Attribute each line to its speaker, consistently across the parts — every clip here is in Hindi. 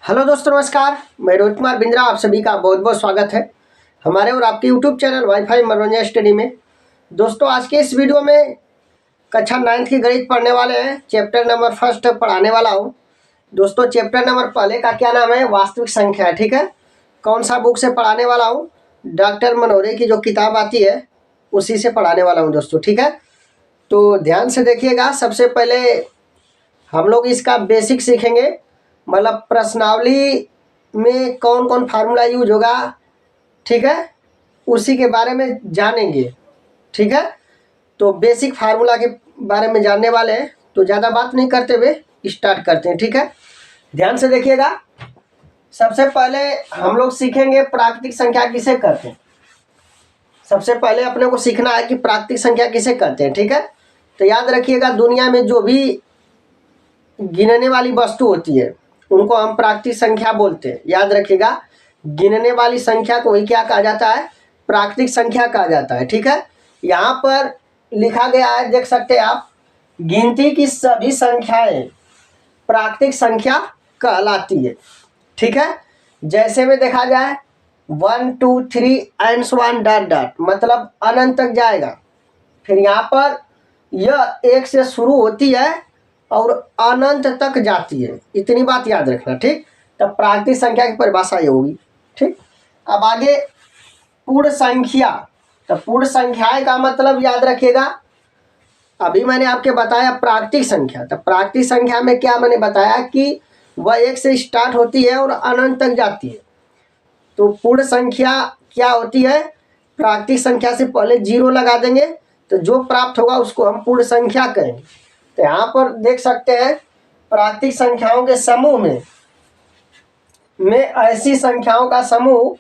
Speaker 1: हेलो दोस्तों, नमस्कार। मैं रोहित कुमार बिंद्रा, आप सभी का बहुत बहुत स्वागत है हमारे और आपके यूट्यूब चैनल वाईफाई मनोरंजन स्टडी में। दोस्तों, आज के इस वीडियो में कक्षा 9th की गणित पढ़ने वाले हैं। चैप्टर नंबर 1 पढ़ाने वाला हूं। दोस्तों, चैप्टर नंबर पहले का क्या नाम है? वास्तविक संख्या। ठीक है। कौन सा बुक से पढ़ाने वाला हूँ? डॉक्टर मनोरे की जो किताब आती है उसी से पढ़ाने वाला हूँ दोस्तों। ठीक है, तो ध्यान से देखिएगा। सबसे पहले हम लोग इसका बेसिक सीखेंगे, मतलब प्रश्नावली में कौन कौन फार्मूला यूज होगा। ठीक है, उसी के बारे में जानेंगे। ठीक है, तो बेसिक फार्मूला के बारे में जानने वाले हैं। तो ज़्यादा बात नहीं करते हुए स्टार्ट करते हैं। ठीक है, ध्यान से देखिएगा। सबसे पहले हम लोग सीखेंगे प्राकृतिक संख्या किसे कहते हैं। सबसे पहले अपने को सीखना है कि प्राकृतिक संख्या किसे कहते हैं। ठीक है, तो याद रखिएगा, दुनिया में जो भी गिनने वाली वस्तु होती है उनको हम प्राकृतिक संख्या बोलते हैं। याद रखिएगा, गिनने वाली संख्या को ही क्या कहा जाता है? प्राकृतिक संख्या कहा जाता है। ठीक है, यहाँ पर लिखा गया है, देख सकते हैं आप, गिनती की सभी संख्याएं प्राकृतिक संख्या कहलाती है। ठीक है, जैसे में देखा जाए 1 2 3 and so on dot dot, मतलब अनंत तक जाएगा। फिर यहाँ पर यह 1 से शुरू होती है और अनंत तक जाती है। इतनी बात याद रखना। ठीक, तब प्राकृतिक संख्या की परिभाषा ये होगी। ठीक, अब आगे पूर्ण संख्या। तो पूर्ण संख्याएं का मतलब याद रखिएगा, अभी मैंने आपके बताया प्राकृतिक संख्या। तो प्राकृतिक संख्या में क्या मैंने बताया कि वह 1 से स्टार्ट होती है और अनंत तक जाती है। तो पूर्ण संख्या क्या होती है? प्राकृतिक संख्या से पहले 0 लगा देंगे तो जो प्राप्त होगा उसको हम पूर्ण संख्या कहेंगे। तो यहाँ पर देख सकते हैं, प्राकृतिक संख्याओं के समूह में ऐसी संख्याओं का समूह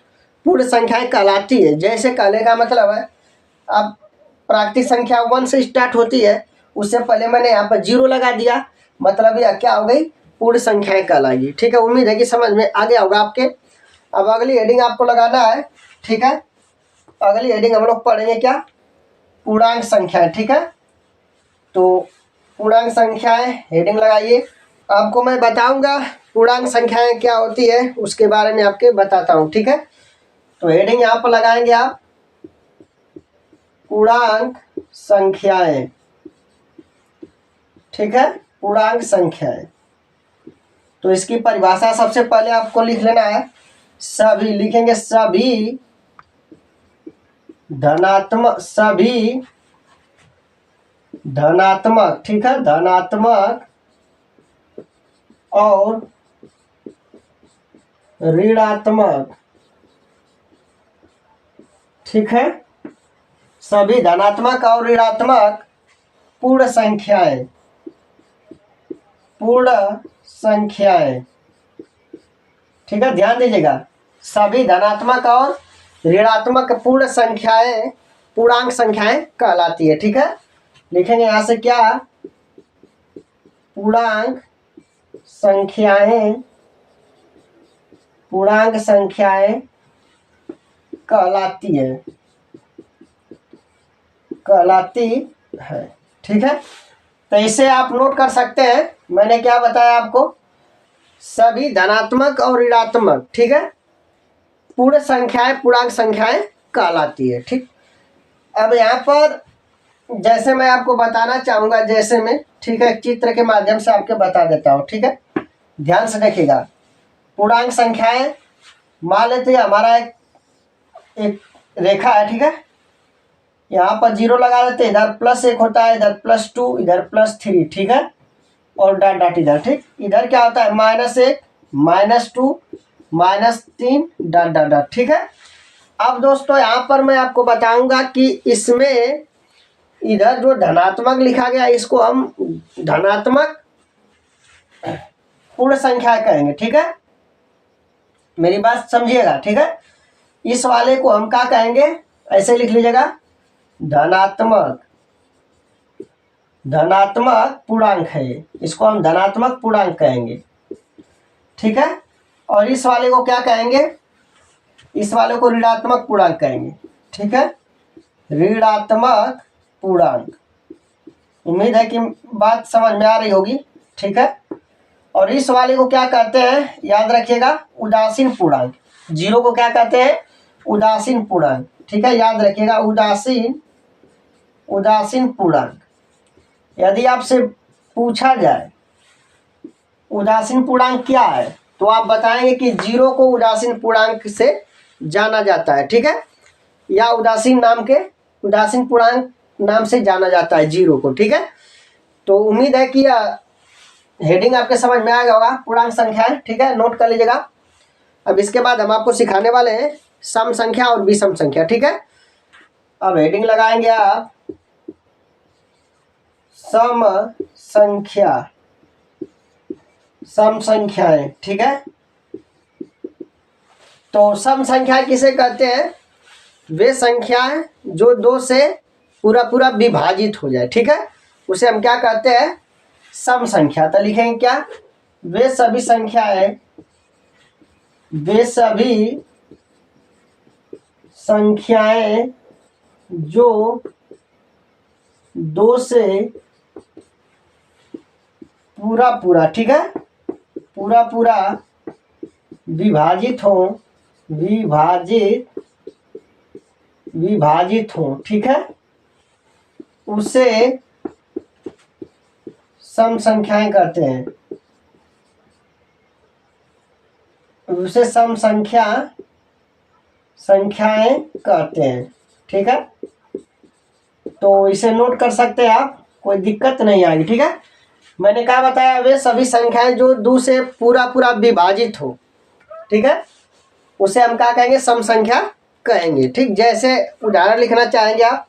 Speaker 1: पूर्ण संख्याएं कहलाती है। जैसे कहने का मतलब है, अब प्राकृतिक संख्या 1 से स्टार्ट होती है, उससे पहले मैंने यहाँ पर 0 लगा दिया, मतलब यह क्या हो गई? पूर्ण संख्याएं कहलाएगी। ठीक है, उम्मीद है कि समझ में आ गया होगा आपके। अब अगली हेडिंग आपको लगाना है। ठीक है, अगली हेडिंग हम लोग पढ़ेंगे क्या? पूर्णांक संख्याएं। ठीक है, तो पूर्णांक संख्याएं हेडिंग लगाइए। आपको मैं बताऊंगा पूर्णांक संख्याएं क्या होती है, उसके बारे में आपके बताता हूं। ठीक है, तो हेडिंग यहाँ पर लगाएंगे आप, पूर्णांक संख्याएं। ठीक है, पूर्णांक संख्याएं। तो इसकी परिभाषा सबसे पहले आपको लिख लेना है। सभी लिखेंगे, सभी धनात्मक, सभी धनात्मक। ठीक है, धनात्मक और ऋणात्मक। ठीक है, सभी धनात्मक और ऋणात्मक पूर्ण संख्याएं, पूर्ण संख्याएं। ठीक है, ध्यान दीजिएगा, सभी धनात्मक और ऋणात्मक पूर्ण संख्याएं पूर्णांक संख्याएं कहलाती है। ठीक है, लिखेंगे यहां से क्या? पूर्णांक संख्याएं, पूर्णांक संख्याएं कहलाती है, कहलाती है। ठीक है, तो इसे आप नोट कर सकते हैं। मैंने क्या बताया आपको? सभी धनात्मक और ऋणात्मक, ठीक है, पूर्ण संख्याएं पूर्णांक संख्याएं कहलाती है। ठीक, अब यहाँ पर जैसे मैं आपको बताना चाहूँगा, जैसे में, ठीक है, चित्र के माध्यम से आपके बता देता हूँ। ठीक है, ध्यान से देखिएगा। पूर्णांक संख्याएं, मान लेते हैं हमारा एक रेखा है। ठीक है, यहाँ पर 0 लगा देते हैं, इधर +1 होता है, इधर +2, इधर +3। ठीक है, और डॉट डॉट इधर। ठीक, इधर क्या होता है? -1 -2 -3 डॉट डॉट डॉट। ठीक है, अब दोस्तों यहाँ पर मैं आपको बताऊंगा कि इसमें इधर जो धनात्मक लिखा गया इसको हम धनात्मक पूर्ण संख्या कहेंगे। ठीक है, मेरी बात समझिएगा। ठीक है, इस वाले को हम क्या कहेंगे? ऐसे लिख लीजिएगा, धनात्मक, धनात्मक पूर्णांक है, इसको हम धनात्मक पूर्णांक कहेंगे। ठीक है, और इस वाले को क्या कहेंगे? इस वाले को ऋणात्मक पूर्णांक कहेंगे। ठीक है, ऋणात्मक पूर्णांक। उम्मीद है कि बात समझ में आ रही होगी। ठीक है, और इस वाले को क्या कहते हैं, याद रखिएगा, उदासीन पूर्णांक। 0 को क्या कहते हैं, उदासीन पूर्णांक। ठीक है, याद रखिएगा, उदासीन पूर्णांक। यदि आपसे पूछा जाए उदासीन पूर्णांक क्या है, तो आप बताएंगे कि 0 को उदासीन पूर्णांक से जाना जाता है। ठीक है, या उदासीन पूर्णांक नाम से जाना जाता है 0 को। ठीक है, तो उम्मीद है कि हेडिंग आपके समझ में आ गया होगा, पूर्णांक संख्या है। ठीक है, नोट कर लीजिएगा। अब इसके बाद हम आपको सिखाने वाले हैं सम संख्या और विषम संख्या। ठीक है, अब हेडिंग लगाएंगे आप सम संख्याएं। ठीक है, तो सम संख्या किसे कहते हैं, वे संख्याएं जो 2 से पूरा पूरा विभाजित हो जाए। ठीक है, उसे हम क्या कहते हैं, सम संख्या। तो लिखेंगे क्या, वे सभी संख्याएं जो 2 से पूरा पूरा, ठीक है, पूरा पूरा विभाजित हो। ठीक है, उसे सम संख्याएं कहते हैं, उसे सम संख्याएं कहते हैं। ठीक है, तो इसे नोट कर सकते हैं आप, कोई दिक्कत नहीं आएगी। ठीक है, मैंने क्या बताया, वे सभी संख्याएं जो 2 से पूरा पूरा विभाजित हो। ठीक है, उसे हम क्या कहेंगे, सम संख्या कहेंगे। ठीक, जैसे उदाहरण लिखना चाहेंगे आप,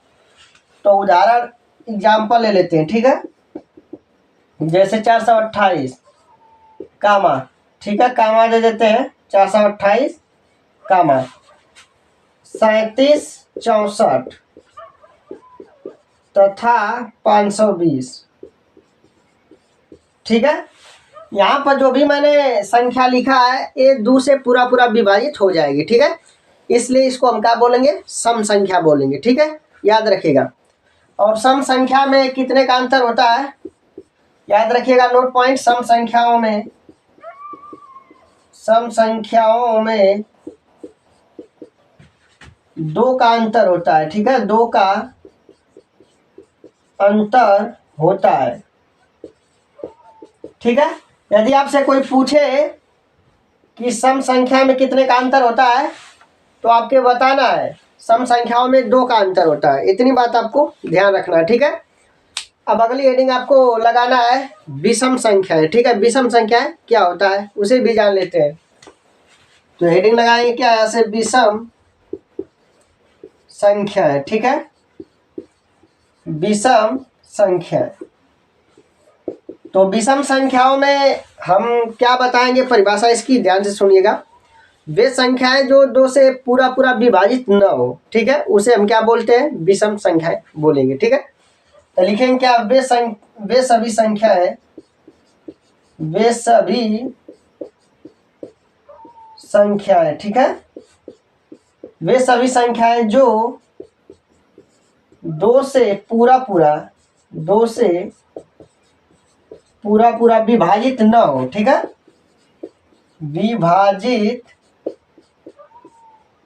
Speaker 1: तो उदाहरण एग्जाम्पल ले लेते हैं। ठीक है, जैसे 428 कामा, ठीक है, कामा दे देते हैं, 428 कामा 37 64 तथा 520। ठीक है, यहाँ पर जो भी मैंने संख्या लिखा है ये 2 से पूरा पूरा विभाजित हो जाएगी। ठीक है, इसलिए इसको हम क्या बोलेंगे, सम संख्या बोलेंगे। ठीक है, याद रखिएगा। और सम संख्या में कितने का अंतर होता है, याद रखिएगा, नोट पॉइंट, सम संख्याओं में 2 का अंतर होता है। ठीक है, 2 का अंतर होता है। ठीक है, यदि आपसे कोई पूछे कि सम संख्या में कितने का अंतर होता है, तो आपके बताना है सम संख्याओं में 2 का अंतर होता है। इतनी बात आपको ध्यान रखना है। ठीक है, अब अगली हेडिंग आपको लगाना है विषम संख्याएं। ठीक है, विषम संख्याएं क्या होता है उसे भी जान लेते हैं। तो हेडिंग लगाएंगे क्या, ऐसे विषम संख्याएं। ठीक है, विषम संख्या। तो विषम संख्याओं में हम क्या बताएंगे, परिभाषा इसकी ध्यान से सुनिएगा। वे संख्याएं जो 2 से पूरा पूरा विभाजित न हो। ठीक है, उसे हम क्या बोलते हैं, विषम संख्याएं बोलेंगे। ठीक है, तो लिखेंगे क्या, वे सभी संख्याएं। ठीक है, वे सभी संख्याएं जो 2 से पूरा पूरा विभाजित न हो। ठीक है,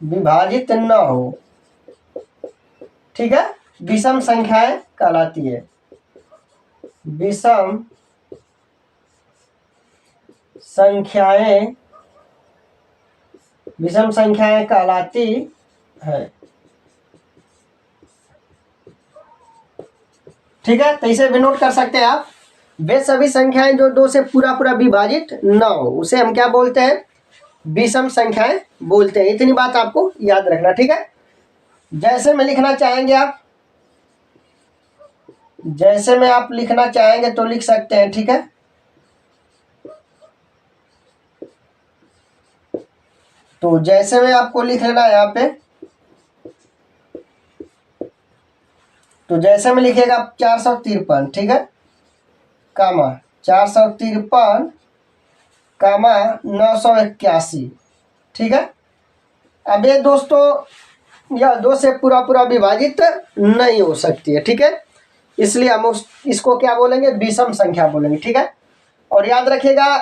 Speaker 1: विभाजित न हो। ठीक है, विषम संख्याएं कहलाती है, विषम संख्याएं कहलाती है। ठीक है, तो इसे भी नोट कर सकते हैं आप, वे सभी संख्याएं जो 2 से पूरा पूरा विभाजित न हो, उसे हम क्या बोलते हैं, विषम संख्याएं बोलते हैं। इतनी बात आपको याद रखना। ठीक है, जैसे में लिखना चाहेंगे आप, जैसे में आप लिखना चाहेंगे तो लिख सकते हैं। ठीक है, तो जैसे में आपको लिख लेना है यहाँ पे, तो जैसे में लिखिएगा 453। ठीक है, कामा 453 कामा 981। ठीक है, अब ये दोस्तों यह 2 से पूरा पूरा विभाजित नहीं हो सकती है। ठीक है, इसलिए हम इसको क्या बोलेंगे, विषम संख्या बोलेंगे। ठीक है, और याद रखिएगा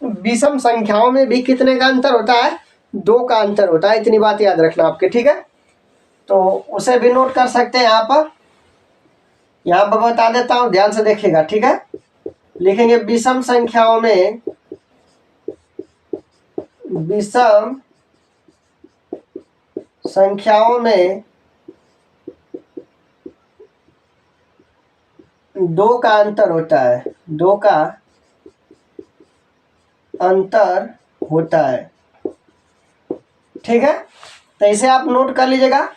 Speaker 1: विषम संख्याओं में भी कितने का अंतर होता है? 2 का अंतर होता है। इतनी बात याद रखना आपके, ठीक है। तो उसे भी नोट कर सकते हैं यहाँ पर बता देता हूँ, ध्यान से देखिएगा, ठीक है। लिखेंगे विषम संख्याओं में, विषम संख्याओं में 2 का अंतर होता है, 2 का अंतर होता है, ठीक है। तो इसे आप नोट कर लीजिएगा।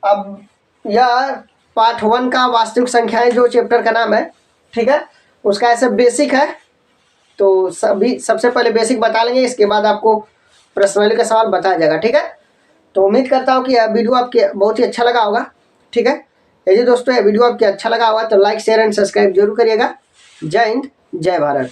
Speaker 1: अब यह पार्ट 1 का वास्तविक संख्याएं जो चैप्टर का नाम है, ठीक है, उसका ऐसे बेसिक है। तो सबसे पहले बेसिक बता लेंगे, इसके बाद आपको प्रश्नावली का सवाल बताया जाएगा, ठीक है। तो उम्मीद करता हूँ कि यह वीडियो आपके बहुत ही अच्छा लगा होगा, ठीक है। यदि दोस्तों यह वीडियो आपके अच्छा लगा होगा तो लाइक शेयर एंड सब्सक्राइब जरूर करिएगा। जय हिंद, जय भारत।